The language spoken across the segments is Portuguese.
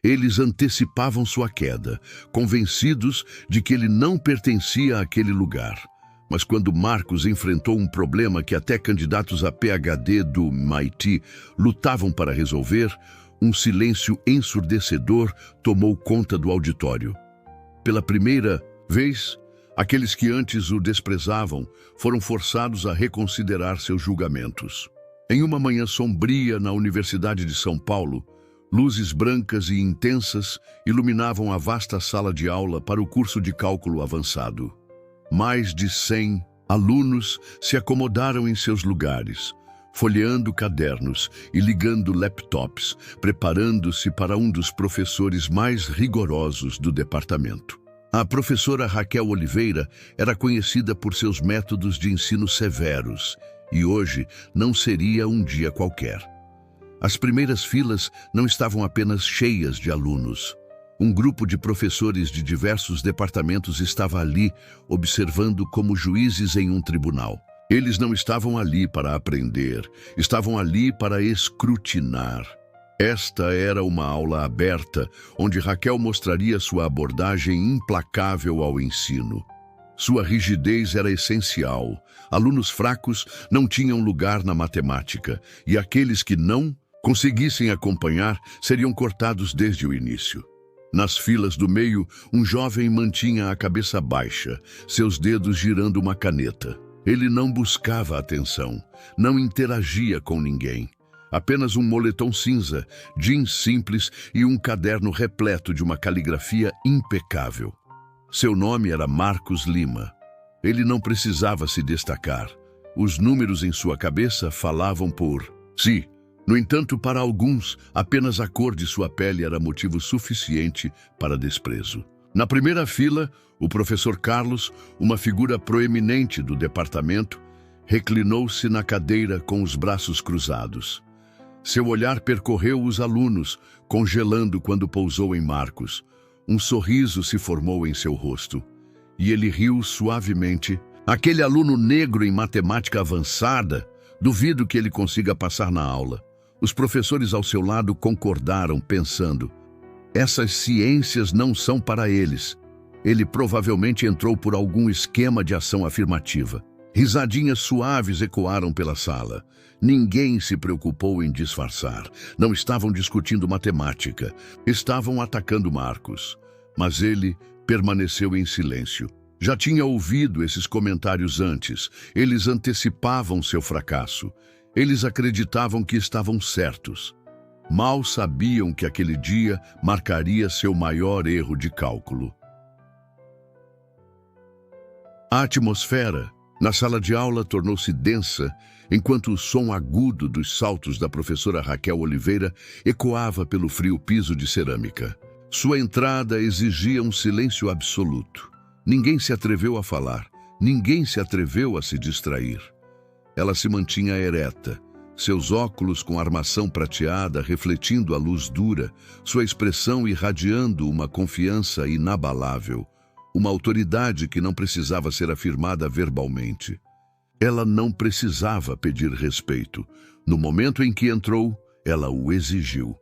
Eles antecipavam sua queda, convencidos de que ele não pertencia àquele lugar. Mas quando Marcos enfrentou um problema que até candidatos a PhD do MIT lutavam para resolver, um silêncio ensurdecedor tomou conta do auditório. Pela primeira vez, aqueles que antes o desprezavam foram forçados a reconsiderar seus julgamentos. Em uma manhã sombria na Universidade de São Paulo, luzes brancas e intensas iluminavam a vasta sala de aula para o curso de cálculo avançado. Mais de 100 alunos se acomodaram em seus lugares, folheando cadernos e ligando laptops, preparando-se para um dos professores mais rigorosos do departamento. A professora Raquel Oliveira era conhecida por seus métodos de ensino severos, e hoje não seria um dia qualquer. As primeiras filas não estavam apenas cheias de alunos. Um grupo de professores de diversos departamentos estava ali, observando como juízes em um tribunal. Eles não estavam ali para aprender, estavam ali para escrutinar. Esta era uma aula aberta, onde Raquel mostraria sua abordagem implacável ao ensino. Sua rigidez era essencial. Alunos fracos não tinham lugar na matemática, e aqueles que não conseguissem acompanhar seriam cortados desde o início. Nas filas do meio, um jovem mantinha a cabeça baixa, seus dedos girando uma caneta. Ele não buscava atenção, não interagia com ninguém. Apenas um moletom cinza, jeans simples e um caderno repleto de uma caligrafia impecável. Seu nome era Marcos Lima. Ele não precisava se destacar. Os números em sua cabeça falavam por si. No entanto, para alguns, apenas a cor de sua pele era motivo suficiente para desprezo. Na primeira fila, o professor Carlos, uma figura proeminente do departamento, reclinou-se na cadeira com os braços cruzados. Seu olhar percorreu os alunos, congelando quando pousou em Marcos. Um sorriso se formou em seu rosto, e ele riu suavemente. Aquele aluno negro em matemática avançada, duvido que ele consiga passar na aula. Os professores ao seu lado concordaram, pensando: essas ciências não são para eles. Ele provavelmente entrou por algum esquema de ação afirmativa. Risadinhas suaves ecoaram pela sala. Ninguém se preocupou em disfarçar. Não estavam discutindo matemática. Estavam atacando Marcos. Mas ele permaneceu em silêncio. Já tinha ouvido esses comentários antes. Eles antecipavam seu fracasso. Eles acreditavam que estavam certos. Mal sabiam que aquele dia marcaria seu maior erro de cálculo. A atmosfera na sala de aula tornou-se densa, enquanto o som agudo dos saltos da professora Raquel Oliveira ecoava pelo frio piso de cerâmica. Sua entrada exigia um silêncio absoluto. Ninguém se atreveu a falar, ninguém se atreveu a se distrair. Ela se mantinha ereta, seus óculos com armação prateada refletindo a luz dura, sua expressão irradiando uma confiança inabalável, uma autoridade que não precisava ser afirmada verbalmente. Ela não precisava pedir respeito. No momento em que entrou, ela o exigiu.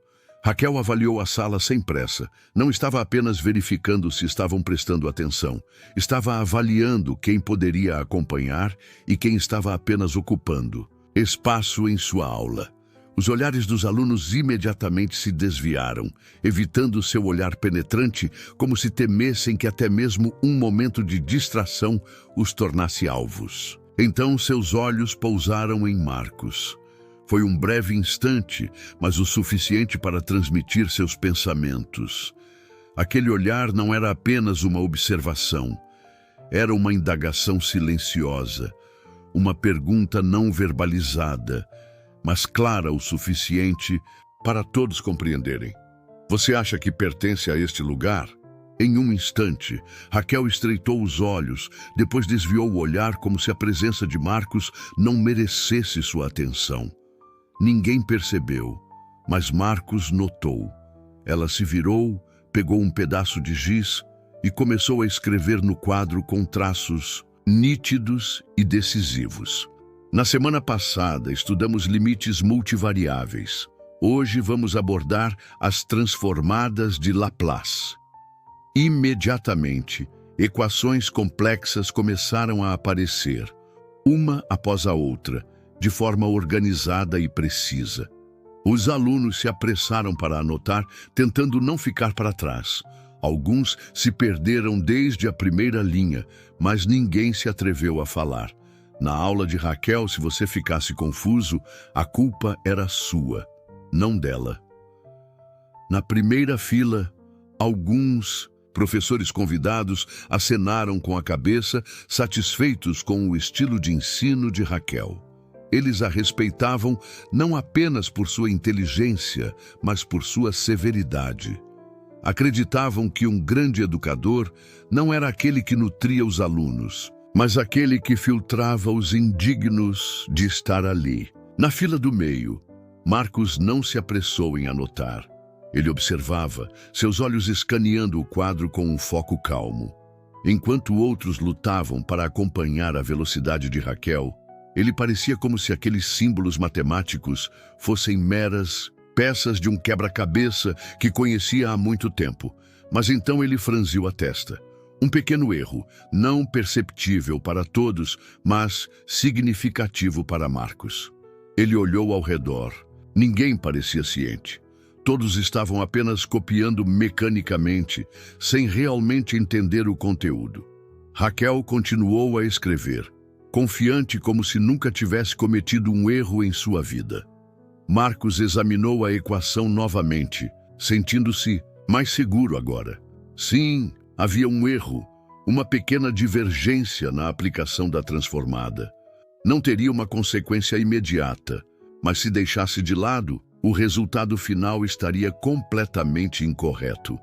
Raquel avaliou a sala sem pressa. Não estava apenas verificando se estavam prestando atenção. Estava avaliando quem poderia acompanhar e quem estava apenas ocupando espaço em sua aula. Os olhares dos alunos imediatamente se desviaram, evitando seu olhar penetrante, como se temessem que até mesmo um momento de distração os tornasse alvos. Então seus olhos pousaram em Marcos. Foi um breve instante, mas o suficiente para transmitir seus pensamentos. Aquele olhar não era apenas uma observação. Era uma indagação silenciosa, uma pergunta não verbalizada, mas clara o suficiente para todos compreenderem. Você acha que pertence a este lugar? Em um instante, Raquel estreitou os olhos, depois desviou o olhar como se a presença de Marcos não merecesse sua atenção. Ninguém percebeu, mas Marcos notou. Ela se virou, pegou um pedaço de giz e começou a escrever no quadro com traços nítidos e decisivos. Na semana passada, estudamos limites multivariáveis. Hoje vamos abordar as transformadas de Laplace. Imediatamente, equações complexas começaram a aparecer, uma após a outra, de forma organizada e precisa. Os alunos se apressaram para anotar, tentando não ficar para trás. Alguns se perderam desde a primeira linha, mas ninguém se atreveu a falar. Na aula de Raquel, se você ficasse confuso, a culpa era sua, não dela. Na primeira fila, alguns professores convidados acenaram com a cabeça, satisfeitos com o estilo de ensino de Raquel. Eles a respeitavam não apenas por sua inteligência, mas por sua severidade. Acreditavam que um grande educador não era aquele que nutria os alunos, mas aquele que filtrava os indignos de estar ali. Na fila do meio, Marcos não se apressou em anotar. Ele observava, seus olhos escaneando o quadro com um foco calmo. Enquanto outros lutavam para acompanhar a velocidade de Raquel, ele parecia como se aqueles símbolos matemáticos fossem meras peças de um quebra-cabeça que conhecia há muito tempo. Mas então ele franziu a testa. Um pequeno erro, não perceptível para todos, mas significativo para Marcos. Ele olhou ao redor. Ninguém parecia ciente. Todos estavam apenas copiando mecanicamente, sem realmente entender o conteúdo. Raquel continuou a escrever, confiante como se nunca tivesse cometido um erro em sua vida. Marcos examinou a equação novamente, sentindo-se mais seguro agora. Sim, havia um erro, uma pequena divergência na aplicação da transformada. Não teria uma consequência imediata, mas se deixasse de lado, o resultado final estaria completamente incorreto.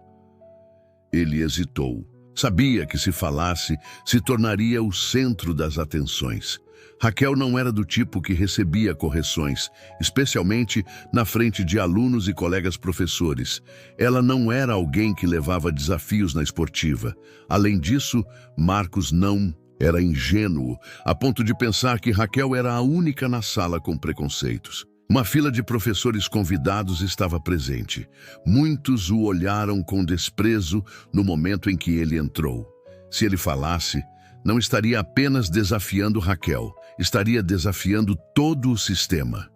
Ele hesitou. Sabia que se falasse, se tornaria o centro das atenções. Raquel não era do tipo que recebia correções, especialmente na frente de alunos e colegas professores. Ela não era alguém que levava desafios na esportiva. Além disso, Marcos não era ingênuo, a ponto de pensar que Raquel era a única na sala com preconceitos. Uma fila de professores convidados estava presente. Muitos o olharam com desprezo no momento em que ele entrou. Se ele falasse, não estaria apenas desafiando Raquel, estaria desafiando todo o sistema.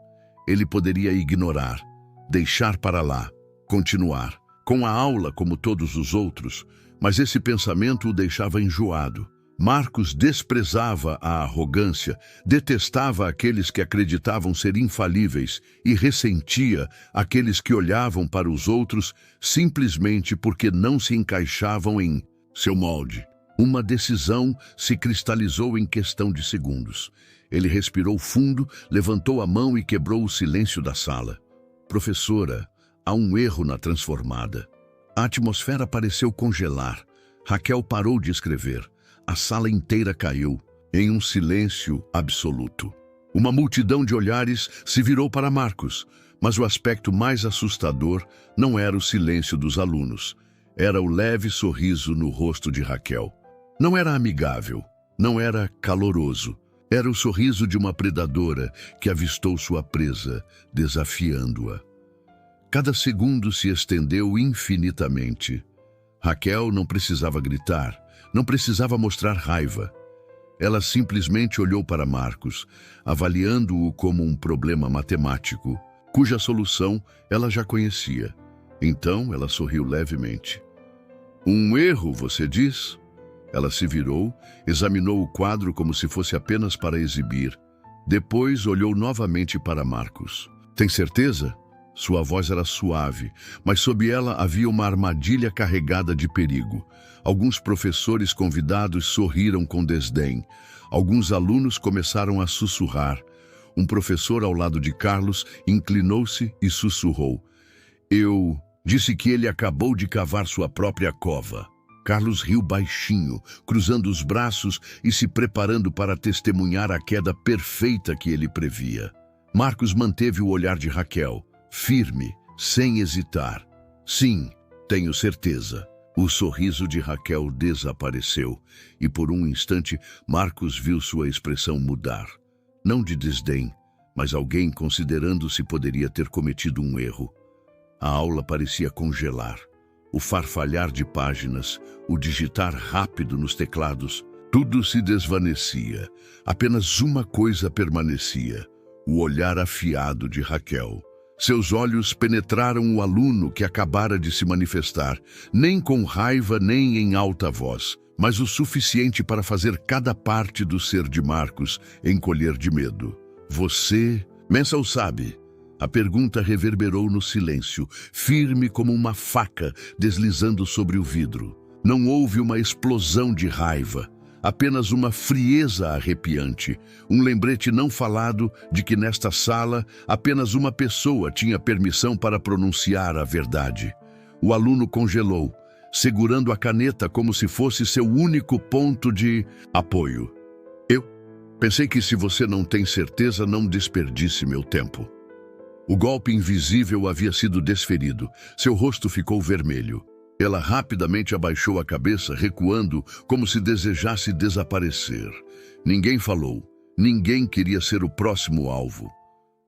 Ele poderia ignorar, deixar para lá, continuar, com a aula como todos os outros, mas esse pensamento o deixava enjoado. Marcos desprezava a arrogância, detestava aqueles que acreditavam ser infalíveis e ressentia aqueles que olhavam para os outros simplesmente porque não se encaixavam em seu molde. Uma decisão se cristalizou em questão de segundos. Ele respirou fundo, levantou a mão e quebrou o silêncio da sala. Professora, há um erro na transformada. A atmosfera pareceu congelar. Raquel parou de escrever. A sala inteira caiu, em um silêncio absoluto. Uma multidão de olhares se virou para Marcos, mas o aspecto mais assustador não era o silêncio dos alunos. Era o leve sorriso no rosto de Raquel. Não era amigável, não era caloroso. Era o sorriso de uma predadora que avistou sua presa, desafiando-a. Cada segundo se estendeu infinitamente. Raquel não precisava gritar. Não precisava mostrar raiva. Ela simplesmente olhou para Marcos, avaliando-o como um problema matemático, cuja solução ela já conhecia. Então ela sorriu levemente. Um erro, você diz? Ela se virou, examinou o quadro como se fosse apenas para exibir. Depois olhou novamente para Marcos. Tem certeza? Sua voz era suave, mas sob ela havia uma armadilha carregada de perigo. Alguns professores convidados sorriram com desdém. Alguns alunos começaram a sussurrar. Um professor ao lado de Carlos inclinou-se e sussurrou. Eu disse que ele acabou de cavar sua própria cova. Carlos riu baixinho, cruzando os braços e se preparando para testemunhar a queda perfeita que ele previa. Marcos manteve o olhar de Raquel, firme, sem hesitar. Sim, tenho certeza. O sorriso de Raquel desapareceu e por um instante Marcos viu sua expressão mudar. Não de desdém, mas alguém considerando-se poderia ter cometido um erro. A aula parecia congelar. O farfalhar de páginas, o digitar rápido nos teclados, tudo se desvanecia. Apenas uma coisa permanecia: o olhar afiado de Raquel. Seus olhos penetraram o aluno que acabara de se manifestar, nem com raiva nem em alta voz, mas o suficiente para fazer cada parte do ser de Marcos encolher de medo. Você, Mensal sabe? A pergunta reverberou no silêncio, firme como uma faca deslizando sobre o vidro. Não houve uma explosão de raiva, apenas uma frieza arrepiante, um lembrete não falado de que nesta sala apenas uma pessoa tinha permissão para pronunciar a verdade. O aluno congelou, segurando a caneta como se fosse seu único ponto de apoio. Eu pensei que se você não tem certeza, não desperdice meu tempo. O golpe invisível havia sido desferido. Seu rosto ficou vermelho. Ela rapidamente abaixou a cabeça, recuando, como se desejasse desaparecer. Ninguém falou. Ninguém queria ser o próximo alvo.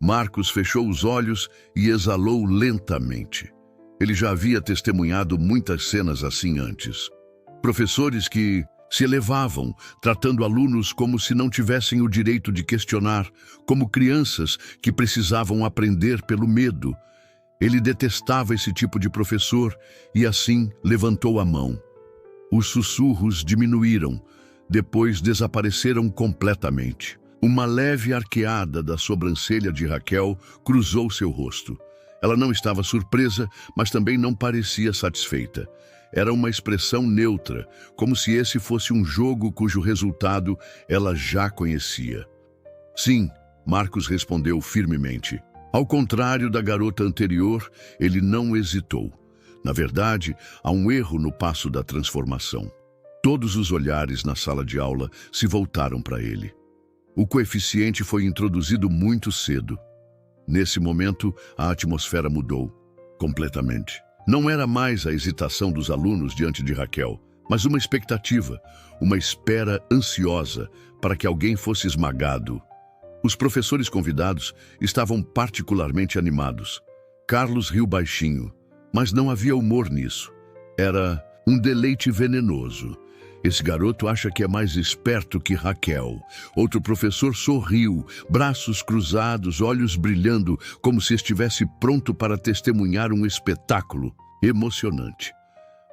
Marcos fechou os olhos e exalou lentamente. Ele já havia testemunhado muitas cenas assim antes. Professores que se elevavam, tratando alunos como se não tivessem o direito de questionar, como crianças que precisavam aprender pelo medo. Ele detestava esse tipo de professor e assim levantou a mão. Os sussurros diminuíram, depois desapareceram completamente. Uma leve arqueada da sobrancelha de Raquel cruzou seu rosto. Ela não estava surpresa, mas também não parecia satisfeita. Era uma expressão neutra, como se esse fosse um jogo cujo resultado ela já conhecia. Sim, Marcos respondeu firmemente. Ao contrário da garota anterior, ele não hesitou. Na verdade, há um erro no passo da transformação. Todos os olhares na sala de aula se voltaram para ele. O coeficiente foi introduzido muito cedo. Nesse momento, a atmosfera mudou completamente. Não era mais a hesitação dos alunos diante de Raquel, mas uma expectativa, uma espera ansiosa para que alguém fosse esmagado. Os professores convidados estavam particularmente animados. Carlos riu baixinho, mas não havia humor nisso. Era um deleite venenoso. Esse garoto acha que é mais esperto que Raquel. Outro professor sorriu, braços cruzados, olhos brilhando, como se estivesse pronto para testemunhar um espetáculo emocionante.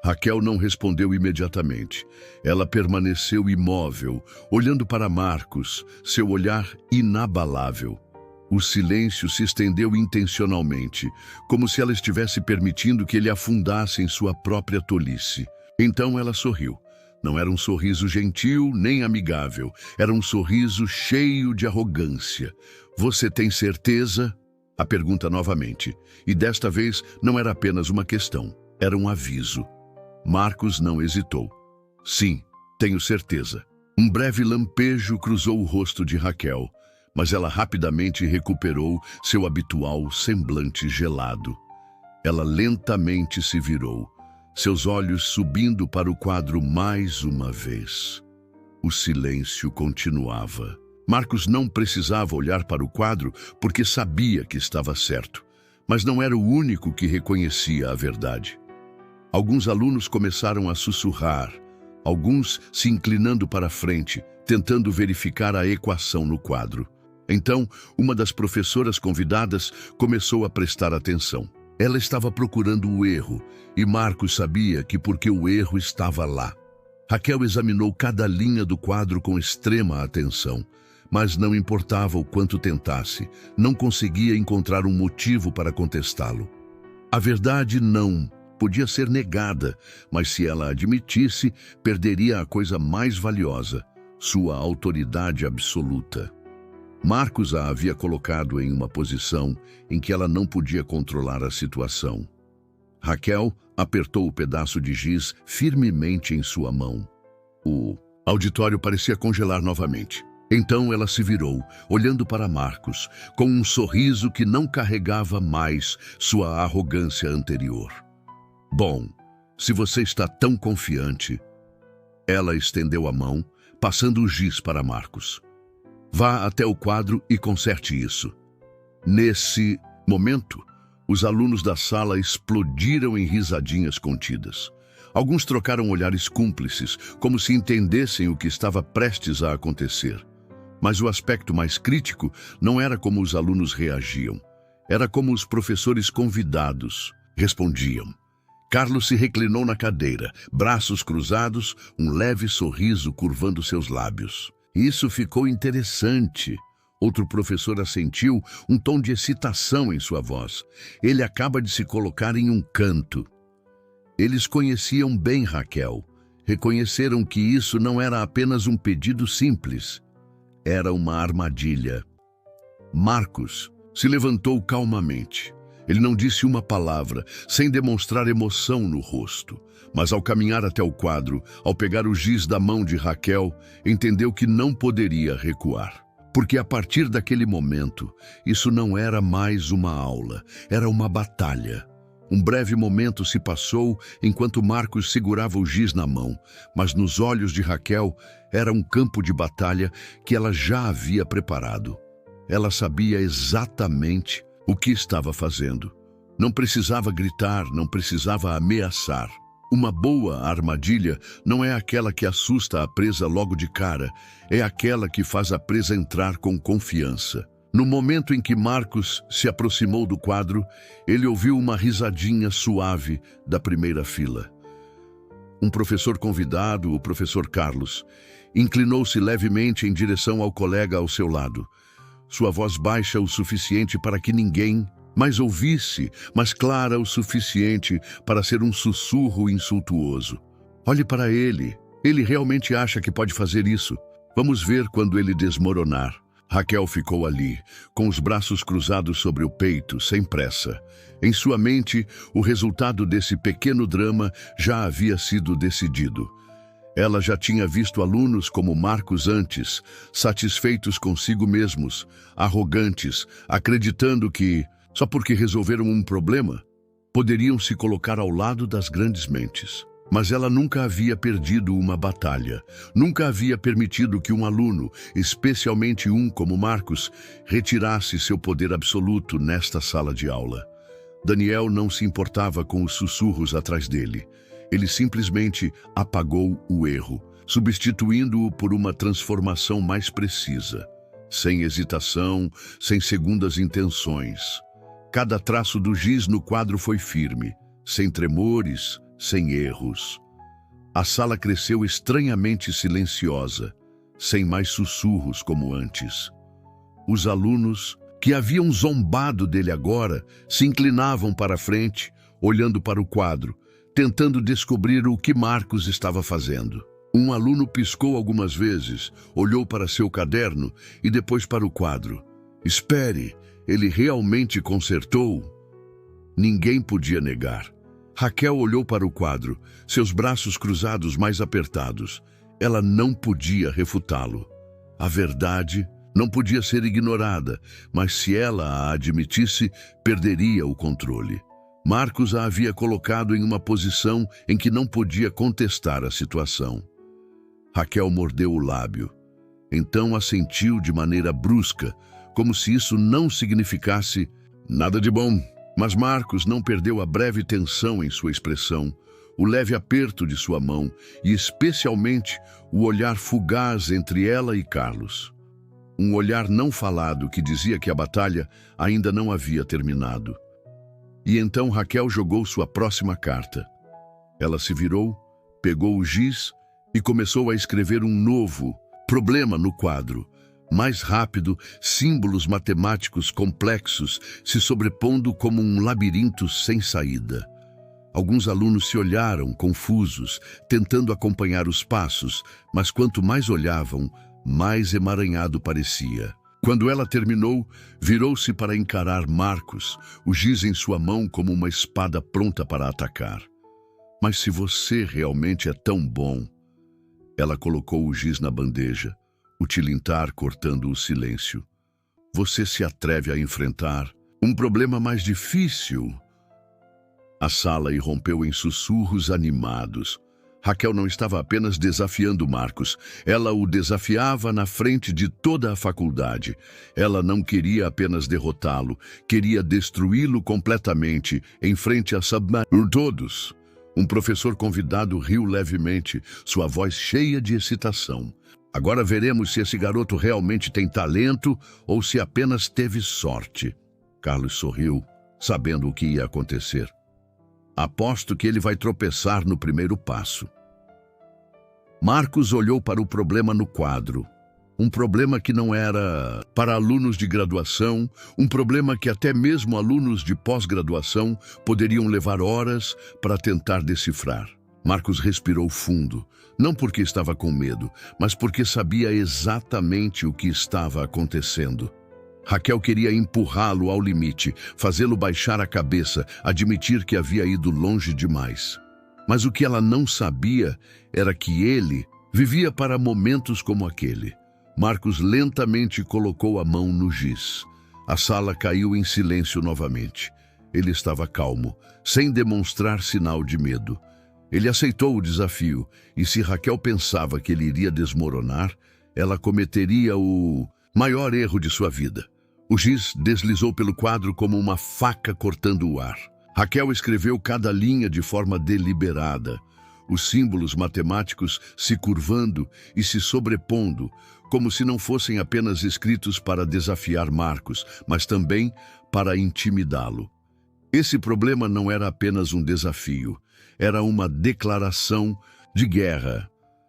Raquel não respondeu imediatamente. Ela permaneceu imóvel, olhando para Marcos, seu olhar inabalável. O silêncio se estendeu intencionalmente, como se ela estivesse permitindo que ele afundasse em sua própria tolice. Então ela sorriu. Não era um sorriso gentil nem amigável. Era um sorriso cheio de arrogância. Você tem certeza? A pergunta novamente. E desta vez não era apenas uma questão. Era um aviso. Marcos não hesitou. Sim, tenho certeza. Um breve lampejo cruzou o rosto de Raquel, mas ela rapidamente recuperou seu habitual semblante gelado. Ela lentamente se virou, seus olhos subindo para o quadro mais uma vez. O silêncio continuava. Marcos não precisava olhar para o quadro porque sabia que estava certo, mas não era o único que reconhecia a verdade. Alguns alunos começaram a sussurrar, alguns se inclinando para a frente, tentando verificar a equação no quadro. Então, uma das professoras convidadas começou a prestar atenção. Ela estava procurando o erro, e Marcos sabia que porque o erro estava lá. Raquel examinou cada linha do quadro com extrema atenção, mas não importava o quanto tentasse, não conseguia encontrar um motivo para contestá-lo. A verdade não podia ser negada, mas se ela admitisse, perderia a coisa mais valiosa, sua autoridade absoluta. Marcos a havia colocado em uma posição em que ela não podia controlar a situação. Raquel apertou o pedaço de giz firmemente em sua mão. O auditório parecia congelar novamente. Então ela se virou, olhando para Marcos, com um sorriso que não carregava mais sua arrogância anterior. Bom, se você está tão confiante... Ela estendeu a mão, passando o giz para Marcos. Vá até o quadro e conserte isso. Nesse momento, os alunos da sala explodiram em risadinhas contidas. Alguns trocaram olhares cúmplices, como se entendessem o que estava prestes a acontecer. Mas o aspecto mais crítico não era como os alunos reagiam. Era como os professores convidados respondiam. Carlos se reclinou na cadeira, braços cruzados, um leve sorriso curvando seus lábios. Isso ficou interessante. Outro professor assentiu, um tom de excitação em sua voz. Ele acaba de se colocar em um canto. Eles conheciam bem Raquel. Reconheceram que isso não era apenas um pedido simples. Era uma armadilha. Marcos se levantou calmamente. Ele não disse uma palavra, sem demonstrar emoção no rosto. Mas ao caminhar até o quadro, ao pegar o giz da mão de Raquel, entendeu que não poderia recuar. Porque a partir daquele momento, isso não era mais uma aula, era uma batalha. Um breve momento se passou enquanto Marcos segurava o giz na mão, mas nos olhos de Raquel era um campo de batalha que ela já havia preparado. Ela sabia exatamente o que estava fazendo. Não precisava gritar, não precisava ameaçar. Uma boa armadilha não é aquela que assusta a presa logo de cara, é aquela que faz a presa entrar com confiança. No momento em que Marcos se aproximou do quadro, ele ouviu uma risadinha suave da primeira fila. Um professor convidado, o professor Carlos, inclinou-se levemente em direção ao colega ao seu lado. Sua voz baixa o suficiente para que ninguém mais ouvisse, mas clara o suficiente para ser um sussurro insultuoso. Olhe para ele. Ele realmente acha que pode fazer isso. Vamos ver quando ele desmoronar. Raquel ficou ali, com os braços cruzados sobre o peito, sem pressa. Em sua mente, o resultado desse pequeno drama já havia sido decidido. Ela já tinha visto alunos como Marcos antes, satisfeitos consigo mesmos, arrogantes, acreditando que, só porque resolveram um problema, poderiam se colocar ao lado das grandes mentes. Mas ela nunca havia perdido uma batalha, nunca havia permitido que um aluno, especialmente um como Marcos, retirasse seu poder absoluto nesta sala de aula. Daniel não se importava com os sussurros atrás dele. Ele simplesmente apagou o erro, substituindo-o por uma transformação mais precisa, sem hesitação, sem segundas intenções. Cada traço do giz no quadro foi firme, sem tremores, sem erros. A sala cresceu estranhamente silenciosa, sem mais sussurros como antes. Os alunos, que haviam zombado dele agora, se inclinavam para a frente, olhando para o quadro, tentando descobrir o que Marcos estava fazendo. Um aluno piscou algumas vezes, olhou para seu caderno e depois para o quadro. Espere, ele realmente consertou? Ninguém podia negar. Raquel olhou para o quadro, seus braços cruzados mais apertados. Ela não podia refutá-lo. A verdade não podia ser ignorada, mas se ela a admitisse, perderia o controle. Marcos a havia colocado em uma posição em que não podia contestar a situação. Raquel mordeu o lábio. Então assentiu de maneira brusca, como se isso não significasse nada de bom. Mas Marcos não perdeu a breve tensão em sua expressão, o leve aperto de sua mão e especialmente o olhar fugaz entre ela e Carlos. Um olhar não falado que dizia que a batalha ainda não havia terminado. E então Raquel jogou sua próxima carta. Ela se virou, pegou o giz e começou a escrever um novo problema no quadro. Mais rápido, símbolos matemáticos complexos se sobrepondo como um labirinto sem saída. Alguns alunos se olharam, confusos, tentando acompanhar os passos, mas quanto mais olhavam, mais emaranhado parecia. Quando ela terminou, virou-se para encarar Marcos, o giz em sua mão como uma espada pronta para atacar. Mas se você realmente é tão bom... Ela colocou o giz na bandeja, o tilintar cortando o silêncio. Você se atreve a enfrentar um problema mais difícil? A sala irrompeu em sussurros animados. Raquel não estava apenas desafiando Marcos, ela o desafiava na frente de toda a faculdade. Ela não queria apenas derrotá-lo, queria destruí-lo completamente em frente a todos. Um professor convidado riu levemente, sua voz cheia de excitação. Agora veremos se esse garoto realmente tem talento ou se apenas teve sorte. Carlos sorriu, sabendo o que ia acontecer. Aposto que ele vai tropeçar no primeiro passo. Marcos olhou para o problema no quadro. Um problema que não era para alunos de graduação, um problema que até mesmo alunos de pós-graduação poderiam levar horas para tentar decifrar. Marcos respirou fundo, não porque estava com medo, mas porque sabia exatamente o que estava acontecendo. Raquel queria empurrá-lo ao limite, fazê-lo baixar a cabeça, admitir que havia ido longe demais. Mas o que ela não sabia era que ele vivia para momentos como aquele. Marcos lentamente colocou a mão no giz. A sala caiu em silêncio novamente. Ele estava calmo, sem demonstrar sinal de medo. Ele aceitou o desafio, e se Raquel pensava que ele iria desmoronar, ela cometeria o maior erro de sua vida. O giz deslizou pelo quadro como uma faca cortando o ar. Raquel escreveu cada linha de forma deliberada, os símbolos matemáticos se curvando e se sobrepondo, como se não fossem apenas escritos para desafiar Marcos, mas também para intimidá-lo. Esse problema não era apenas um desafio, era uma declaração de guerra.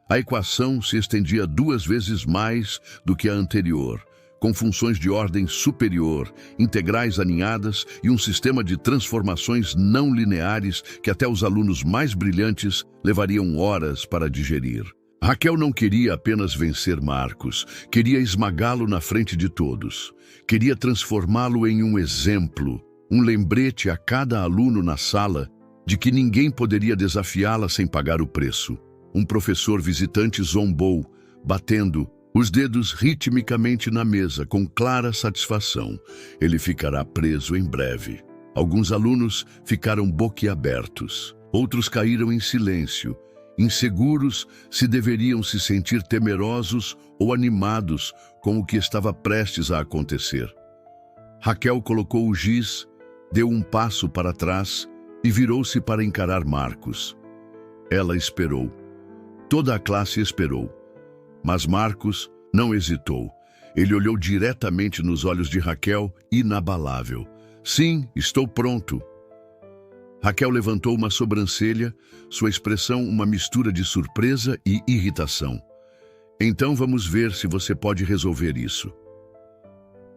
A equação se estendia 2 vezes mais do que a anterior, com funções de ordem superior, integrais aninhadas e um sistema de transformações não lineares que até os alunos mais brilhantes levariam horas para digerir. Raquel não queria apenas vencer Marcos, queria esmagá-lo na frente de todos. Queria transformá-lo em um exemplo, um lembrete a cada aluno na sala de que ninguém poderia desafiá-la sem pagar o preço. Um professor visitante zombou, batendo os dedos ritmicamente na mesa, com clara satisfação. Ele ficará preso em breve. Alguns alunos ficaram boquiabertos. Outros caíram em silêncio, inseguros se deveriam se sentir temerosos ou animados com o que estava prestes a acontecer. Raquel colocou o giz, deu um passo para trás e virou-se para encarar Marcos. Ela esperou. Toda a classe esperou. Mas Marcos não hesitou. Ele olhou diretamente nos olhos de Raquel, inabalável. Sim, estou pronto. Raquel levantou uma sobrancelha, sua expressão uma mistura de surpresa e irritação. Então vamos ver se você pode resolver isso.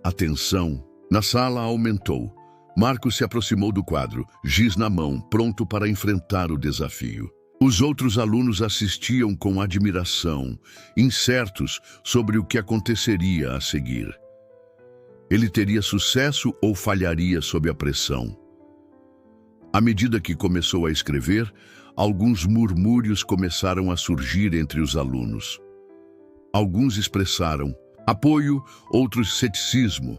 A tensão na sala aumentou. Marcos se aproximou do quadro, giz na mão, pronto para enfrentar o desafio. Os outros alunos assistiam com admiração, incertos sobre o que aconteceria a seguir. Ele teria sucesso ou falharia sob a pressão? À medida que começou a escrever, alguns murmúrios começaram a surgir entre os alunos. Alguns expressaram apoio, outros ceticismo,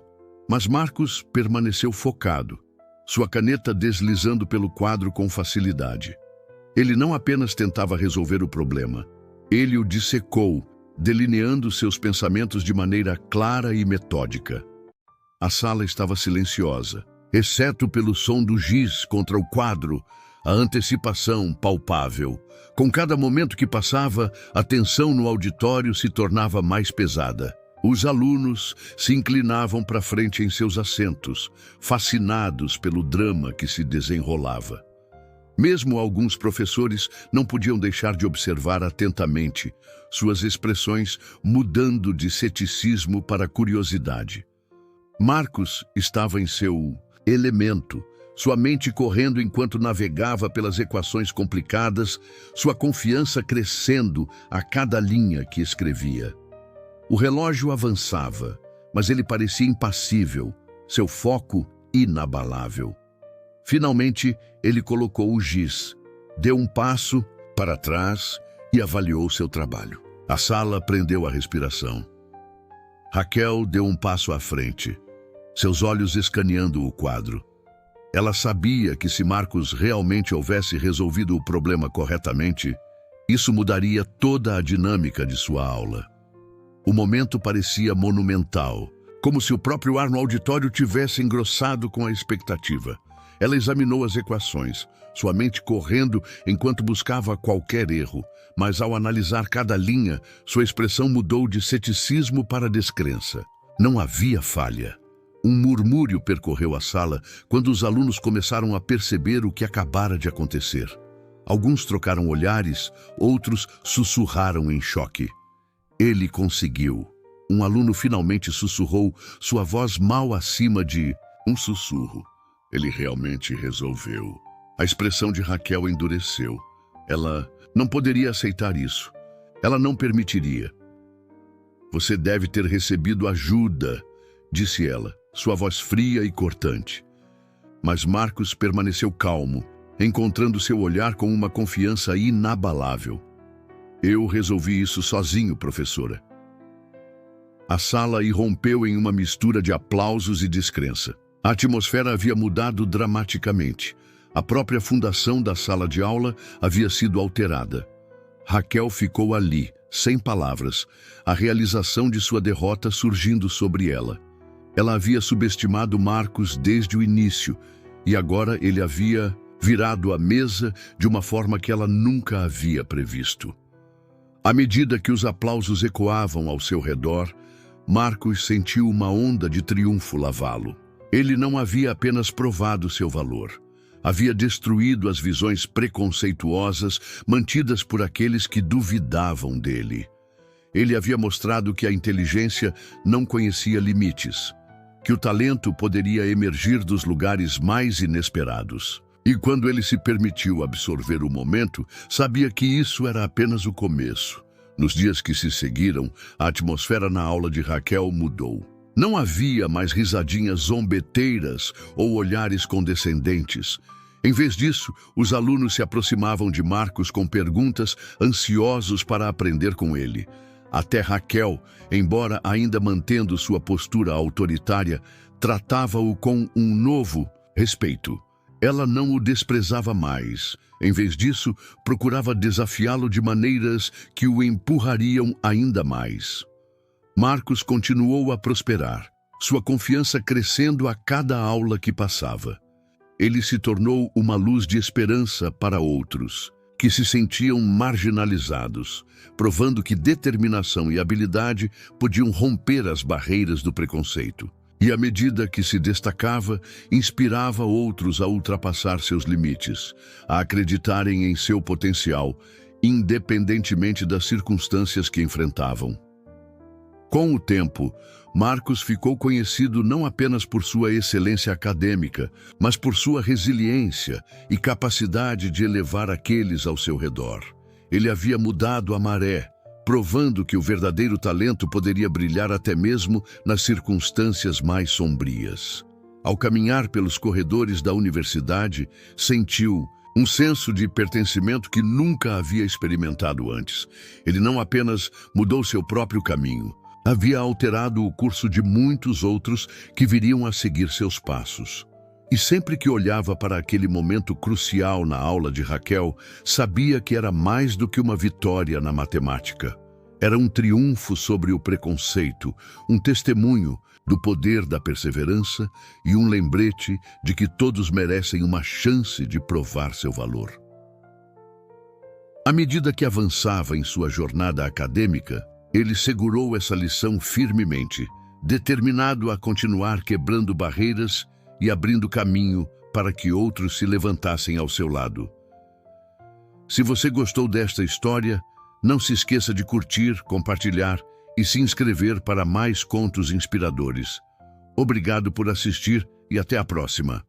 mas Marcos permaneceu focado, sua caneta deslizando pelo quadro com facilidade. Ele não apenas tentava resolver o problema, ele o dissecou, delineando seus pensamentos de maneira clara e metódica. A sala estava silenciosa, exceto pelo som do giz contra o quadro, a antecipação palpável. Com cada momento que passava, a tensão no auditório se tornava mais pesada. Os alunos se inclinavam para frente em seus assentos, fascinados pelo drama que se desenrolava. Mesmo alguns professores não podiam deixar de observar atentamente, suas expressões mudando de ceticismo para curiosidade. Marcos estava em seu elemento, sua mente correndo enquanto navegava pelas equações complicadas, sua confiança crescendo a cada linha que escrevia. O relógio avançava, mas ele parecia impassível, seu foco inabalável. Finalmente, ele colocou o giz, deu um passo para trás e avaliou seu trabalho. A sala prendeu a respiração. Raquel deu um passo à frente, seus olhos escaneando o quadro. Ela sabia que se Marcos realmente houvesse resolvido o problema corretamente, Isso mudaria toda a dinâmica de sua aula. O momento parecia monumental, como se o próprio ar no auditório tivesse engrossado com a expectativa. Ela examinou as equações, sua mente correndo enquanto buscava qualquer erro, mas ao analisar cada linha, sua expressão mudou de ceticismo para descrença. Não havia falha. Um murmúrio percorreu a sala quando os alunos começaram a perceber o que acabara de acontecer. Alguns trocaram olhares, outros sussurraram em choque. Ele conseguiu. Um aluno finalmente sussurrou, sua voz mal acima de um sussurro. Ele realmente resolveu. A expressão de Raquel endureceu. Ela não poderia aceitar isso. Ela não permitiria. Você deve ter recebido ajuda, disse ela, sua voz fria e cortante. Mas Marcos permaneceu calmo, encontrando seu olhar com uma confiança inabalável. Eu resolvi isso sozinho, professora. A sala irrompeu em uma mistura de aplausos e descrença. A atmosfera havia mudado dramaticamente. A própria fundação da sala de aula havia sido alterada. Raquel ficou ali, sem palavras, a realização de sua derrota surgindo sobre ela. Ela havia subestimado Marcos desde o início, e agora ele havia virado a mesa de uma forma que ela nunca havia previsto. À medida que os aplausos ecoavam ao seu redor, Marcos sentiu uma onda de triunfo lavá-lo. Ele não havia apenas provado seu valor. Havia destruído as visões preconceituosas mantidas por aqueles que duvidavam dele. Ele havia mostrado que a inteligência não conhecia limites, que o talento poderia emergir dos lugares mais inesperados. E quando ele se permitiu absorver o momento, sabia que isso era apenas o começo. Nos dias que se seguiram, a atmosfera na aula de Raquel mudou. Não havia mais risadinhas zombeteiras ou olhares condescendentes. Em vez disso, os alunos se aproximavam de Marcos com perguntas, ansiosos para aprender com ele. Até Raquel, embora ainda mantendo sua postura autoritária, tratava-o com um novo respeito. Ela não o desprezava mais. Em vez disso, procurava desafiá-lo de maneiras que o empurrariam ainda mais. Marcos continuou a prosperar, sua confiança crescendo a cada aula que passava. Ele se tornou uma luz de esperança para outros, que se sentiam marginalizados, provando que determinação e habilidade podiam romper as barreiras do preconceito. E à medida que se destacava, inspirava outros a ultrapassar seus limites, a acreditarem em seu potencial, independentemente das circunstâncias que enfrentavam. Com o tempo, Marcos ficou conhecido não apenas por sua excelência acadêmica, mas por sua resiliência e capacidade de elevar aqueles ao seu redor. Ele havia mudado a maré, provando que o verdadeiro talento poderia brilhar até mesmo nas circunstâncias mais sombrias. Ao caminhar pelos corredores da universidade, sentiu um senso de pertencimento que nunca havia experimentado antes. Ele não apenas mudou seu próprio caminho, havia alterado o curso de muitos outros que viriam a seguir seus passos. E sempre que olhava para aquele momento crucial na aula de Raquel, sabia que era mais do que uma vitória na matemática. Era um triunfo sobre o preconceito, um testemunho do poder da perseverança e um lembrete de que todos merecem uma chance de provar seu valor. À medida que avançava em sua jornada acadêmica, ele segurou essa lição firmemente, determinado a continuar quebrando barreiras e abrindo caminho para que outros se levantassem ao seu lado. Se você gostou desta história, não se esqueça de curtir, compartilhar e se inscrever para mais contos inspiradores. Obrigado por assistir e até a próxima.